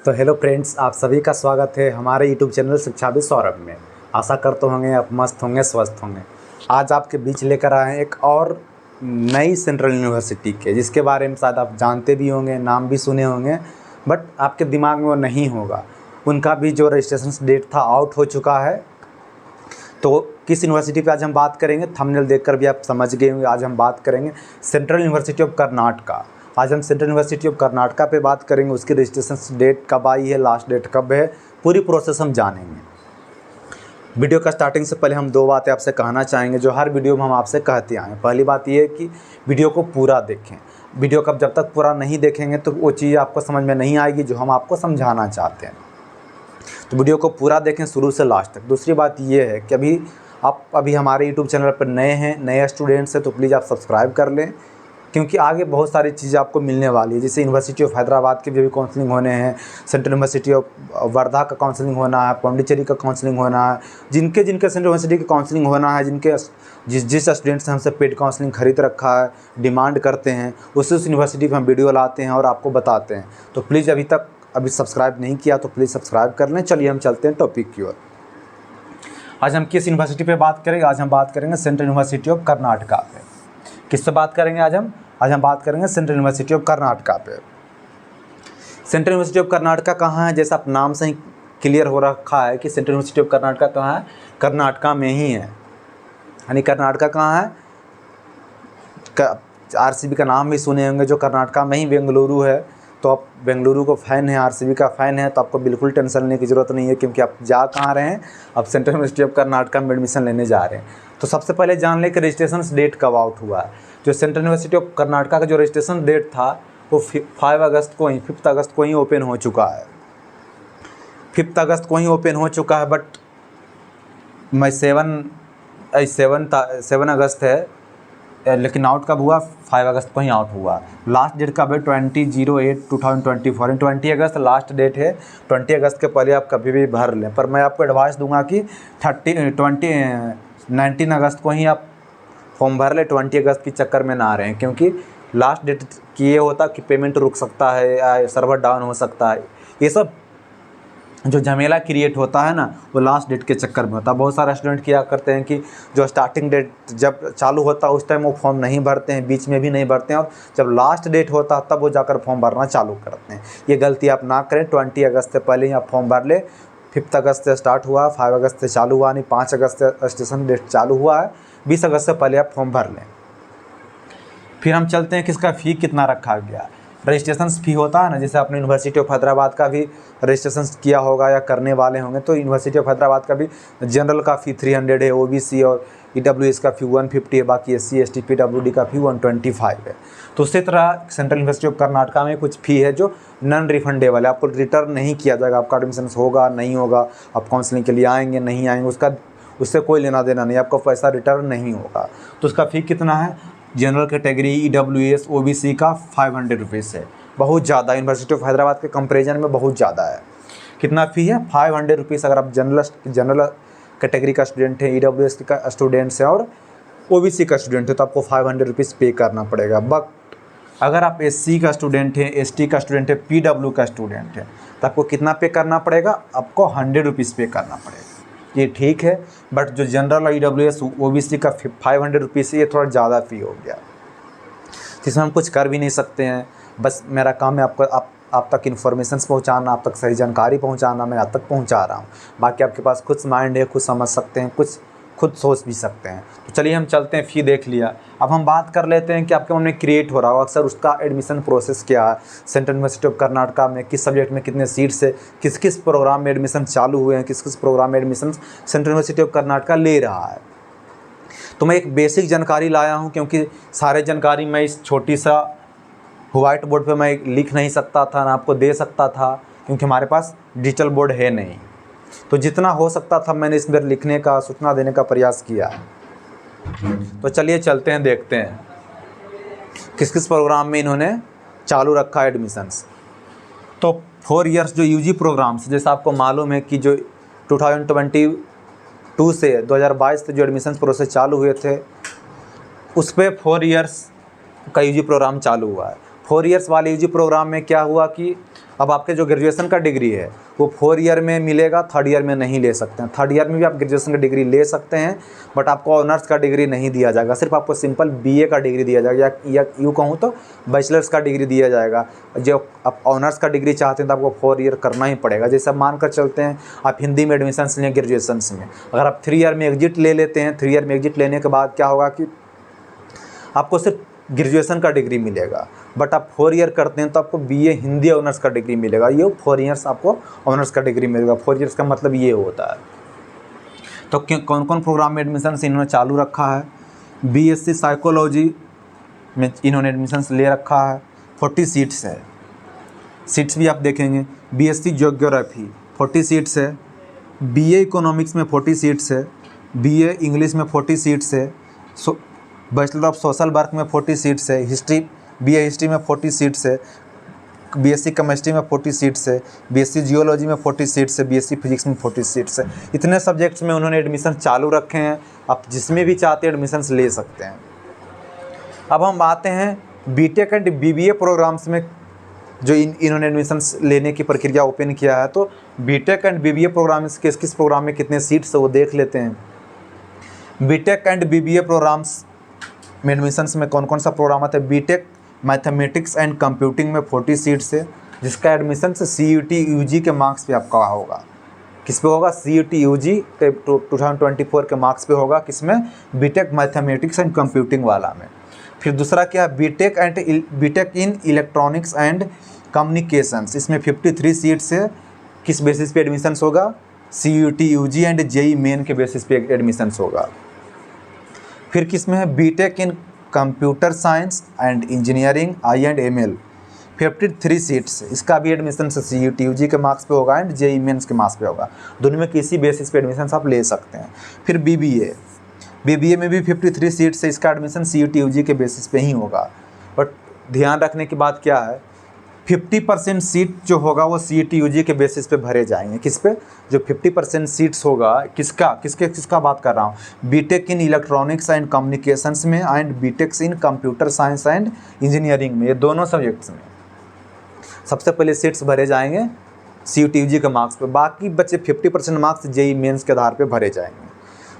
तो hello friends, आप सभी का स्वागत है हमारे यूट्यूब चैनल शिक्षाविद सौरभ में। आशा करते होंगे आप मस्त होंगे, स्वस्थ होंगे। आज आपके बीच लेकर आए हैं एक और नई सेंट्रल यूनिवर्सिटी के, जिसके बारे में शायद आप जानते भी होंगे, नाम भी सुने होंगे, बट आपके दिमाग में वो नहीं होगा। उनका भी जो रजिस्ट्रेशन डेट था आउट हो चुका है। तो किस यूनिवर्सिटी पे आज हम बात करेंगे, थंबनेल देखकर भी आप समझ गए होंगे। आज हम बात करेंगे सेंट्रल यूनिवर्सिटी ऑफ कर्नाटका। आज हम सेंट्रल यूनिवर्सिटी ऑफ कर्नाटका पे बात करेंगे। उसकी रजिस्ट्रेशन डेट कब आई है, लास्ट डेट कब है, पूरी प्रोसेस हम जानेंगे। वीडियो का स्टार्टिंग से पहले हम दो बातें आपसे कहना चाहेंगे, जो हर वीडियो में हम आपसे कहते आए हैं। पहली बात ये है कि वीडियो को पूरा देखें। वीडियो को जब तक पूरा नहीं देखेंगे तो वो चीज़ आपको समझ में नहीं आएगी जो हम आपको समझाना चाहते हैं। तो वीडियो को पूरा देखें शुरू से लास्ट तक। दूसरी बात ये है कि अभी हमारे यूट्यूब चैनल पर नए हैं, नए स्टूडेंट्स हैं, तो प्लीज़ आप सब्सक्राइब कर लें, क्योंकि आगे बहुत सारी चीज़ें आपको मिलने वाली है। जैसे यूनिवर्सिटी ऑफ हैदराबाद के भी काउंसलिंग होने हैं, सेंट्रल यूनिवर्सिटी ऑफ वर्धा का काउंसलिंग होना है, पौंडीचेरी का काउंसलिंग होना है। जिनके सेंट्रल यूनिवर्सिटी का काउंसलिंग होना है, जिस स्टूडेंट्स ने हमसे पेड काउंसलिंग खरीद रखा है, डिमांड करते हैं, उस यूनिवर्सिटी पर हम वीडियो लाते हैं और आपको बताते हैं। तो प्लीज़ अभी सब्सक्राइब नहीं किया तो प्लीज़ सब्सक्राइब कर लें। चलिए हम चलते हैं टॉपिक की ओर। आज हम किस यूनिवर्सिटी पे बात करेंगे? आज हम बात करेंगे सेंट्रल यूनिवर्सिटी ऑफ कर्नाटका पे। किस पे बात करेंगे आज हम बात करेंगे सेंट्रल यूनिवर्सिटी ऑफ कर्नाटका पे। सेंट्रल यूनिवर्सिटी ऑफ कर्नाटका कहाँ है? जैसा आप नाम से ही क्लियर हो रखा है कि सेंट्रल यूनिवर्सिटी ऑफ कर्नाटका कहाँ है, कर्नाटका में ही है। यानी कर्नाटका कहाँ है? आरसीबी का नाम भी सुने होंगे, जो कर्नाटका में ही बेंगलुरु है। तो आप बेंगलुरु को फ़ैन है, आरसीबी का फ़ैन है, तो आपको बिल्कुल टेंशन लेने की ज़रूरत नहीं है, क्योंकि आप जा कहाँ रहे हैं, आप सेंट्रल यूनिवर्सिटी ऑफ कर्नाटका में एडमिशन लेने जा रहे हैं। तो सबसे पहले जान लें कि रजिस्ट्रेशन डेट कब आउट हुआ है। जो सेंट्रल यूनिवर्सिटी ऑफ कर्नाटका का जो रजिस्ट्रेशन डेट था वो 5 अगस्त को ही ओपन हो चुका है। 5 अगस्त को ही ओपन हो चुका है, बट मैं 7 अगस्त है, लेकिन आउट कब हुआ? 5 अगस्त को ही आउट हुआ। लास्ट डेट कब है? 20/08/2024। 20 अगस्त लास्ट डेट है। 20 अगस्त के पहले आप कभी भी भर लें, पर मैं आपको एडवाइस दूंगा कि 19 अगस्त को ही आप फॉर्म भर ले। 20 अगस्त के चक्कर में ना रहें, क्योंकि लास्ट डेट की ये होता कि पेमेंट रुक सकता है या सर्वर डाउन हो सकता है। ये सब जो झमेला क्रिएट होता है ना, वो लास्ट डेट के चक्कर में होता है। बहुत सारे स्टूडेंट क्या करते हैं कि जो स्टार्टिंग डेट जब चालू होता है उस टाइम वो फॉर्म नहीं भरते हैं, बीच में भी नहीं भरते हैं, और जब लास्ट डेट होता है तब वो जाकर फॉर्म भरना चालू करते हैं। ये गलती आप ना करें। 20 अगस्त से पहले ही आप फॉर्म भर ले। 5 अगस्त से स्टार्ट हुआ, 5 अगस्त से चालू हुआ, नहीं 5 अगस्त से रजिस्ट्रेशन डेट चालू हुआ है। 20 अगस्त से पहले आप फॉर्म भर लें। फिर हम चलते हैं कि इसका फ़ी कितना रखा गया। रजिस्ट्रेशन फ़ी होता है ना, जैसे आपने यूनिवर्सिटी ऑफ हैदराबाद का भी रजिस्ट्रेशन किया होगा या करने वाले होंगे, तो यूनिवर्सिटी ऑफ हैदराबाद का भी जनरल का फ़ी 300 है, ओबीसी और ईडब्ल्यूएस का फ़ी 150 है, बाकी एससी एसटी पीडब्ल्यूडी का फ़ी 125 है। तो उसी तरह सेंट्रल यूनिवर्सिटी ऑफ कर्नाटका में कुछ फ़ी है जो नॉन रिफंडेबल है, आपको रिटर्न नहीं किया जाएगा। आपका एडमिशन होगा नहीं होगा, आप काउंसलिंग के लिए आएंगे नहीं आएंगे, उससे कोई लेना देना नहीं, आपको पैसा रिटर्न नहीं होगा। तो उसका फ़ी कितना है? जनरल कैटेगरी, ईडब्ल्यूएस, ओबीसी का 500 रुपीज़ है। बहुत ज़्यादा, यूनिवर्सिटी ऑफ हैदराबाद के कंपैरिजन में बहुत ज़्यादा है। कितना फ़ी है? 500 रुपीज़। अगर आप जनरल कैटेगरी का स्टूडेंट है, ईडब्ल्यूएस का स्टूडेंट्स हैं और ओबीसी का स्टूडेंट है, तो आपको 500 रुपीज़ पे करना पड़ेगा। बट अगर आप एससी का स्टूडेंट है, एसटी का स्टूडेंट है, पीडब्ल्यू का स्टूडेंट है, तो आपको कितना पे करना पड़ेगा? आपको 100 रुपीज़ पे करना पड़ेगा। ये ठीक है, बट जो जनरल और ईडब्ल्यूएस ओबीसी का 500 रुपीज़ है, ये थोड़ा ज़्यादा फ़ी हो गया, जिसमें हम कुछ कर भी नहीं सकते हैं। बस मेरा काम है आप तक इन्फॉर्मेशन पहुंचाना, आप तक सही जानकारी पहुंचाना। मैं आप तक पहुंचा रहा हूं। बाकी आपके पास खुद माइंड है, खुद समझ सकते हैं, कुछ खुद सोच भी सकते हैं। तो चलिए हम चलते हैं, फ़ी देख लिया। अब हम बात कर लेते हैं कि आपके मन में क्रिएट हो रहा हो अक्सर उसका एडमिशन प्रोसेस क्या है। सेंट्रल यूनिवर्सिटी ऑफ कर्नाटका में किस सब्जेक्ट में कितने सीट्स है, किस किस प्रोग्राम में एडमिशन चालू हुए हैं, किस किस प्रोग्राम में admission central university of Karnataka ले रहा है। तो मैं एक बेसिक जानकारी लाया हूँ, क्योंकि सारे जानकारी मैं इस छोटी सा वाइट बोर्ड पे मैं लिख नहीं सकता था, ना आपको दे सकता था, क्योंकि हमारे पास डिजिटल बोर्ड है नहीं। तो जितना हो सकता था मैंने इस बार लिखने का, सूचना देने का प्रयास किया। तो चलिए चलते हैं, देखते हैं किस किस प्रोग्राम में इन्होंने चालू रखा है एडमिशन्स। तो 4 इयर्स जो यूजी प्रोग्राम्स, जैसा आपको मालूम है कि जो 2022 से 2022 से जो एडमिशन प्रोसेस चालू हुए थे, उस पर 4 इयर्स का यूजी प्रोग्राम चालू हुआ है। 4 इयर्स वाले यूजी प्रोग्राम में क्या हुआ कि अब आपके जो ग्रेजुएशन का डिग्री है वो 4 ईयर में मिलेगा, 3rd ईयर में नहीं ले सकते हैं। 3rd ईयर में भी आप ग्रेजुएशन का डिग्री ले सकते हैं, बट आपको ऑनर्स का डिग्री नहीं दिया जाएगा, सिर्फ आपको सिंपल बीए का डिग्री दिया जाएगा, या यूँ कहूँ तो बैचलर्स का डिग्री दिया जाएगा। जो आप ऑनर्स का डिग्री चाहते हैं तो आपको 4 ईयर करना ही पड़ेगा। जैसे आप मान कर चलते हैं आप हिंदी में एडमिशन लें ग्रेजुएशन में, अगर आप 3 ईयर में एग्जिट ले लेते हैं, 3 ईयर में एग्जिट लेने के बाद क्या होगा कि आपको सिर्फ ग्रेजुएशन का डिग्री मिलेगा, बट आप 4 ईयर करते हैं तो आपको बीए हिंदी ऑनर्स का डिग्री मिलेगा। ये 4 ईयर्स आपको ऑनर्स का डिग्री मिलेगा। 4 ईयर्स का मतलब ये होता है। तो कौन कौन प्रोग्राम में एडमिशन इन्होंने चालू रखा है? बीएससी साइकोलॉजी में इन्होंने एडमिशन ले रखा है, 40 सीट्स है। सीट्स भी आप देखेंगे, बीएससी ज्योग्राफी 40 सीट्स है, बीए इकोनॉमिक्स में 40 सीट्स है, बीए इंग्लिश में 40 सीट्स है, बैचलर ऑफ सोशल वर्क में 40 सीट्स है, हिस्ट्री बीए हिस्ट्री में 40 सीट्स है, बीएससी केमिस्ट्री में 40 सीट्स है, बीएससी जियोलॉजी में 40 सीट्स है, बीएससी फिजिक्स में 40 सीट्स है। इतने सब्जेक्ट्स में उन्होंने एडमिशन चालू रखे हैं, आप जिसमें भी चाहते हैं एडमिशन ले सकते हैं। अब हम आते हैं बीटेक एंड बीबीए प्रोग्राम्स में जो इन्होंने एडमिशन लेने की प्रक्रिया ओपन किया है। तो बीटेक एंड बीबीए प्रोग्राम किस किस प्रोग्राम में कितने सीट्स है वो देख लेते हैं। बीटेक एंड बीबीए प्रोग्राम्स में एडमिशन्स में कौन कौन सा प्रोग्राम आता है? बीटेक मैथमेटिक्स एंड कंप्यूटिंग में 40 सीट्स है, जिसका एडमिशन CUET UG के मार्क्स पे आपका होगा। किस पे होगा? CUET UG 2024 के मार्क्स पे होगा। किसमें? बीटेक मैथमेटिक्स एंड कंप्यूटिंग वाला में। फिर दूसरा क्या? BTech in electronics and communications, इसमें 53 सीट्स है। किस बेसिस पे एडमिशन्स होगा? CUET UG and JEE main के बेसिस पे एडमिशन्स होगा। फिर किस में है? B Tech in computer science and engineering I&ML 53 seats, इसका भी एडमिशन CUET UG के मार्क्स पे होगा एंड JEE मेंस के मार्क्स पे होगा। दोनों में किसी बेसिस पे एडमिशन आप ले सकते हैं। फिर बीबीए में भी 53 सीट्स है, इसका एडमिशन CUET UG के बेसिस पे ही होगा। बट ध्यान रखने की बात क्या है, 50% सीट जो होगा वो CUET UG के बेसिस पे भरे जाएंगे। किस पे? जो 50% सीट्स होगा, किसका बात कर रहा हूँ? BTech in electronics and communications में and BTech in computer science and engineering में, ये दोनों सब्जेक्ट्स में सबसे पहले सीट्स भरे जाएंगे CUET UG के मार्क्स पे। बाकी बच्चे 50% मार्क्स JEE मेंस के आधार पे भरे जाएंगे।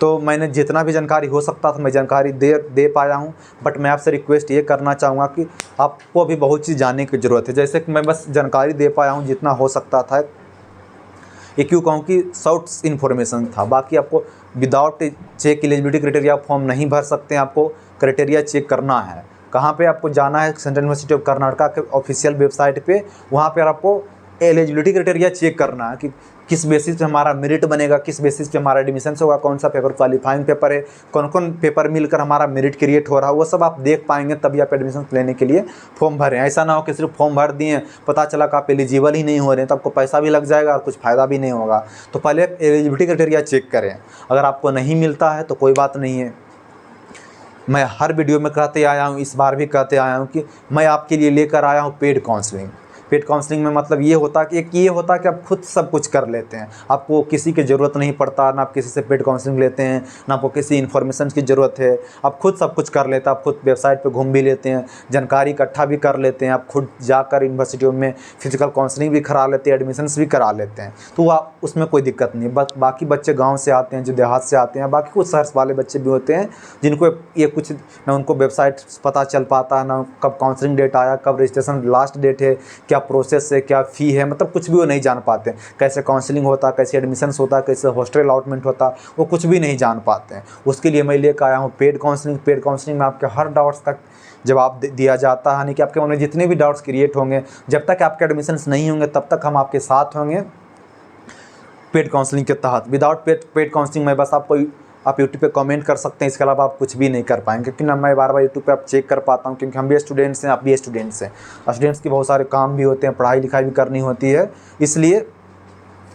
तो मैंने जितना भी जानकारी हो सकता था मैं जानकारी दे पाया हूँ, बट मैं आपसे रिक्वेस्ट ये करना चाहूँगा कि आपको अभी बहुत चीज़ जानने की ज़रूरत है। जैसे कि मैं बस जानकारी दे पाया हूँ जितना हो सकता था, ये क्यों कहूँ कि शॉर्ट इन्फॉर्मेशन था। बाकी आपको without check eligibility criteria form नहीं भर सकते हैं, आपको क्राइटेरिया चेक करना है। कहाँ पे आपको जाना है? सेंट्रल यूनिवर्सिटी ऑफ कर्नाटका के ऑफिशियल वेबसाइट पे, वहाँ पर आपको एलिजिबिलिटी क्राइटेरिया चेक करना है कि किस बेसिस पे हमारा मेरिट बनेगा, किस बेसिस पे हमारा एडमिशन होगा, कौन सा पेपर क्वालिफाइंग पेपर है, कौन कौन पेपर मिलकर हमारा मेरिट क्रिएट हो रहा है, वो सब आप देख पाएंगे तभी आप एडमिशन लेने के लिए फॉर्म भरें। ऐसा ना हो कि सिर्फ फॉर्म भर दिए, पता चला कि आप एलिजिबल ही नहीं हो रहे हैं, तो आपको पैसा भी लग जाएगा और कुछ फ़ायदा भी नहीं होगा। तो पहले एलिजिबिलिटी क्राइटेरिया चेक करें। अगर आपको नहीं मिलता है तो कोई बात नहीं है, मैं हर वीडियो में कहते आया हूँ, इस बार भी कहते आया हूँ कि मैं आपके लिए लेकर आया हूँ पेड काउंसलिंग। पेड काउंसलिंग में मतलब ये होता कि एक ये होता कि आप खुद सब कुछ कर लेते हैं, आपको किसी की ज़रूरत नहीं पड़ता, ना आप किसी से पेड काउंसलिंग लेते हैं, ना आपको किसी इन्फॉर्मेशन की ज़रूरत है, आप खुद सब कुछ कर लेते हैं। आप खुद वेबसाइट पे घूम भी लेते हैं, जानकारी इकट्ठा भी कर लेते हैं, आप खुद जाकर यूनिवर्सिटियों में फिजिकल काउंसलिंग भी करा लेते हैं, एडमिशन्स भी करा लेते हैं। तो आप उसमें कोई दिक्कत नहीं। बस बाकी बच्चे गाँव से आते हैं, जो देहात से आते हैं, बाकी कुछ शहर वाले बच्चे भी होते हैं जिनको ये कुछ ना उनको वेबसाइट पता चल पाता है, ना कब काउंसलिंग डेट आया, कब रजिस्ट्रेशन लास्ट डेट है, क्या प्रोसेस है, क्या फ़ी है, मतलब कुछ भी वो नहीं जान पाते। कैसे काउंसलिंग होता, कैसे एडमिशन्स होता, कैसे हॉस्टल अलॉटमेंट होता, वो कुछ भी नहीं जान पाते हैं। उसके लिए मैं लेकर आया हूँ पेड काउंसलिंग। पेड काउंसलिंग में आपके हर डाउट्स का जवाब दिया जाता है, यानी कि आपके मन में जितने भी डाउट्स क्रिएट होंगे, जब तक आपके एडमिशन्स नहीं होंगे तब तक हम आपके साथ होंगे पेड काउंसलिंग के तहत। विदाउट पेड काउंसलिंग में बस आप यूट्यूब पे कमेंट कर सकते हैं, इसके अलावा आप कुछ भी नहीं कर पाएंगे। क्योंकि ना मैं बार यूट्यूब पे आप चेक कर पाता हूँ, क्योंकि हम भी स्टूडेंट्स हैं, आप भी स्टूडेंट्स हैं। स्टूडेंट्स की बहुत सारे काम भी होते हैं, पढ़ाई लिखाई भी करनी होती है, इसलिए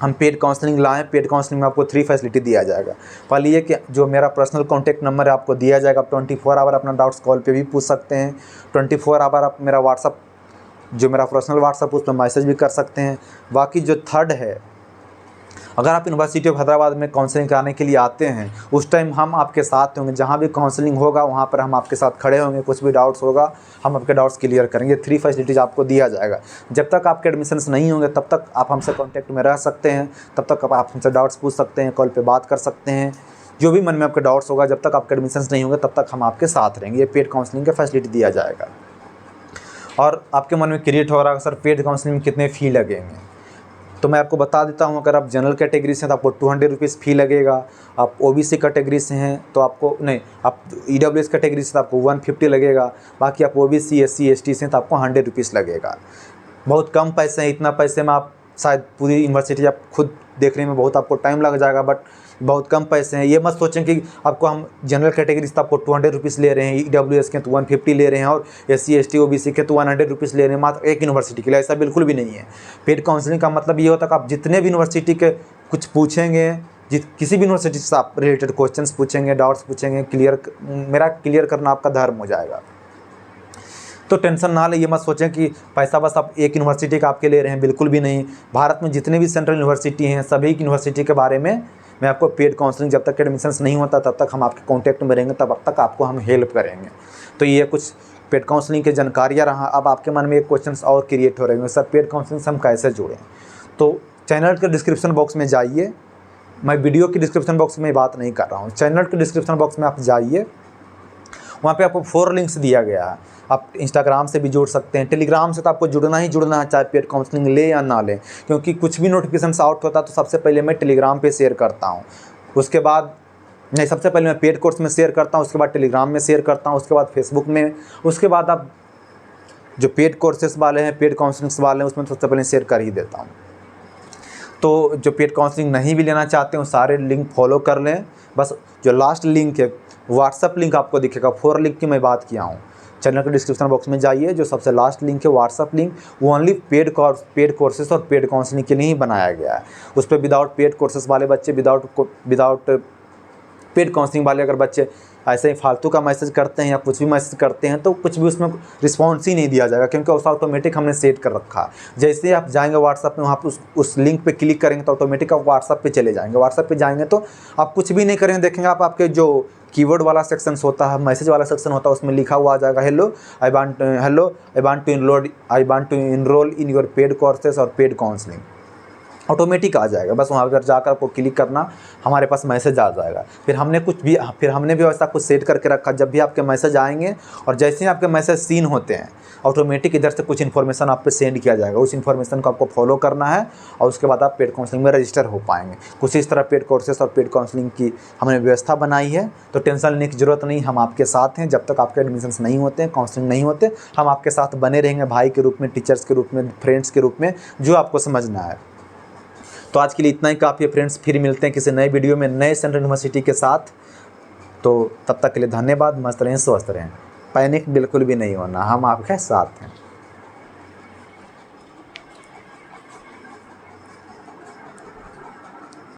हम पेड काउंसलिंग लाएँ। पेड काउंसलिंग में आपको 3 फैसिलिटी दिया जाएगा। पहले ये कि जो मेरा पर्सनल कॉन्टैक्ट नंबर है आपको दिया जाएगा, आप 24 आवर अपना डाउट्स कॉल पे भी पूछ सकते हैं। 24 आवर आप मेरा व्हाट्सअप, जो मेरा पर्सनल व्हाट्सअप, उस पर मैसेज भी कर सकते हैं। बाकी जो थर्ड है, अगर आप यूनिवर्सिटी ऑफ हैदराबाद में काउंसलिंग कराने के लिए आते हैं, उस टाइम हम आपके साथ होंगे। जहाँ भी काउंसलिंग होगा वहाँ पर हम आपके साथ खड़े होंगे। कुछ भी डाउट्स होगा हम आपके डाउट्स क्लियर करेंगे। 3 फैसिलिटीज़ आपको दिया जाएगा। जब तक आपके एडमिशन्स नहीं होंगे तब तक आप हमसे कॉन्टैक्ट में रह सकते हैं। तब तक आप हमसे डाउट्स पूछ सकते हैं, कॉल पर बात कर सकते हैं, जो भी मन में आपके डाउट्स होगा। जब तक आपके एडमिशन्स नहीं होंगे तब तक हम आपके साथ रहेंगे। ये पेड काउंसलिंग का फैसिलिटी दिया जाएगा। और आपके मन में क्रिएट हो रहा है सर पेड काउंसलिंग में कितने फ़ी लगेंगे, तो मैं आपको बता देता हूँ। अगर आप जनरल कैटेगरी से हैं तो आपको 200 रुपीज़ फ़ी लगेगा। आप ओबीसी कैटेगरी से हैं तो आपको नहीं, आप ईडब्ल्यूएस कैटेगरी से तो आपको 150 लगेगा। बाकी आप ओबीसी एससी एसटी से हैं तो आपको 100 रुपीज़ लगेगा। बहुत कम पैसे हैं। इतना पैसे में आप शायद पूरी यूनिवर्सिटी आप खुद देखने में बहुत आपको टाइम लग जाएगा, बट बहुत कम पैसे हैं। ये मत सोचें कि आपको हम जनरल कैटेगरी से आपको 200 रुपीज़ ले रहे हैं, ईडब्ल्यूएस के तो 150 ले रहे हैं और एससी एसटी ओबीसी के तो 100 रुपीज़ ले रहे हैं मात्र एक यूनिवर्सिटी के लिए। ऐसा बिल्कुल भी नहीं है। पेड काउंसलिंग का मतलब ये होता है कि आप जितने भी यूनिवर्सिटी के कुछ पूछेंगे, किसी भी यूनिवर्सिटी से आप रिलेटेड क्वेश्चन पूछेंगे, डाउट्स पूछेंगे, क्लियर करना आपका धर्म हो जाएगा। तो टेंशन ना ले, ये मत सोचें कि पैसा बस आप एक यूनिवर्सिटी का आपके ले रहे हैं, बिल्कुल भी नहीं। भारत में जितने भी सेंट्रल यूनिवर्सिटी हैं सभी यूनिवर्सिटी के बारे में मैं आपको पेड काउंसलिंग, जब तक एडमिशन्स नहीं होता तब तक हम आपके कॉन्टैक्ट में रहेंगे, तब तक आपको हम हेल्प करेंगे। तो ये कुछ पेड काउंसलिंग की जानकारियाँ रहा। अब आपके मन में एक क्वेश्चन और क्रिएट हो रहे हैं, सर पेड काउंसलिंग से हम कैसे जुड़ें। तो चैनल के डिस्क्रिप्शन बॉक्स में जाइए। मैं वीडियो की डिस्क्रिप्शन बॉक्स में बात नहीं कर रहा हूँ, चैनल के डिस्क्रिप्शन बॉक्स में आप जाइए। वहाँ पे आपको 4 लिंक्स दिया गया है। आप इंस्टाग्राम से भी जुड़ सकते हैं, टेलीग्राम से तो आपको जुड़ना ही जुड़ना है, चाहे पेड काउंसलिंग ले या ना ले, क्योंकि कुछ भी नोटिफिकेशन आउट होता है तो सबसे पहले मैं टेलीग्राम पे शेयर करता हूँ। उसके बाद नहीं, सबसे पहले मैं पेड कोर्स में शेयर करता हूँ, उसके बाद टेलीग्राम में शेयर करता हूँ, उसके बाद फेसबुक में, उसके बाद आप जो पेड कोर्सेस वाले हैं, पेड काउंसलिंग वाले हैं, उसमें सबसे पहले शेयर कर ही देता हूँ। तो जो पेड काउंसलिंग नहीं भी लेना चाहते हैं सारे लिंक फॉलो कर लें। बस जो लास्ट लिंक है व्हाट्सअप लिंक आपको दिखेगा, 4 लिंक की मैं बात किया हूँ। चैनल के डिस्क्रिप्शन बॉक्स में जाइए, जो सबसे लास्ट लिंक है व्हाट्सअप लिंक, वो ओनली पेड कोर्सेस और पेड काउंसलिंग के लिए ही बनाया गया है। उस पर विदाउट पेड कोर्सेस वाले बच्चे, विदाउट पेड काउंसलिंग वाले अगर बच्चे ऐसे ही फालतू का मैसेज करते हैं या कुछ भी मैसेज करते हैं तो कुछ भी उसमें रिस्पॉन्स ही नहीं दिया जाएगा, क्योंकि उस ऑटोमेटिक हमने सेट कर रखा है। जैसे ही आप जाएंगे व्हाट्सअप में, वहाँ पर उस लिंक पे क्लिक करेंगे तो ऑटोमेटिक आप व्हाट्सअप पे चले जाएंगे। व्हाट्सअप पे जाएंगे तो आप कुछ भी नहीं करेंगे, देखेंगे आप आपके जो कीवर्ड वाला सेक्शन होता है, मैसेज वाला सेक्शन होता है, उसमें लिखा हुआ आ जाएगा hello I want to enrol in your paid courses और पेड काउंसलिंग। ऑटोमेटिक आ जाएगा। बस वहाँ पर जाकर आपको क्लिक करना, हमारे पास मैसेज आ जाएगा। फिर हमने भी वैसा कुछ सेट करके रखा, जब भी आपके मैसेज आएंगे और जैसे ही आपके मैसेज सीन होते हैं ऑटोमेटिक इधर से कुछ इन्फॉर्मेशन आप पे सेंड किया जाएगा। उस इन्फॉर्मेशन को आपको फॉलो करना है और उसके बाद आप पेड काउंसलिंग में रजिस्टर हो पाएंगे। कुछ इस तरह पेड कोर्सेस और पेड काउंसलिंग की हमने व्यवस्था बनाई है। तो टेंशन लेने की ज़रूरत नहीं, हम आपके साथ हैं। जब तक आपके एडमिशन्स नहीं होते, काउंसलिंग नहीं होते, हम आपके साथ बने रहेंगे, भाई के रूप में, टीचर्स के रूप में, फ्रेंड्स के रूप में, जो आपको समझना है। तो आज के लिए इतना ही काफ़ी है फ्रेंड्स। फिर मिलते हैं किसी नए वीडियो में नए सेंट्रल यूनिवर्सिटी के साथ। तो तब तक के लिए धन्यवाद। मस्त रहें, स्वस्थ रहें, पैनिक बिल्कुल भी नहीं होना, हम आपके साथ हैं।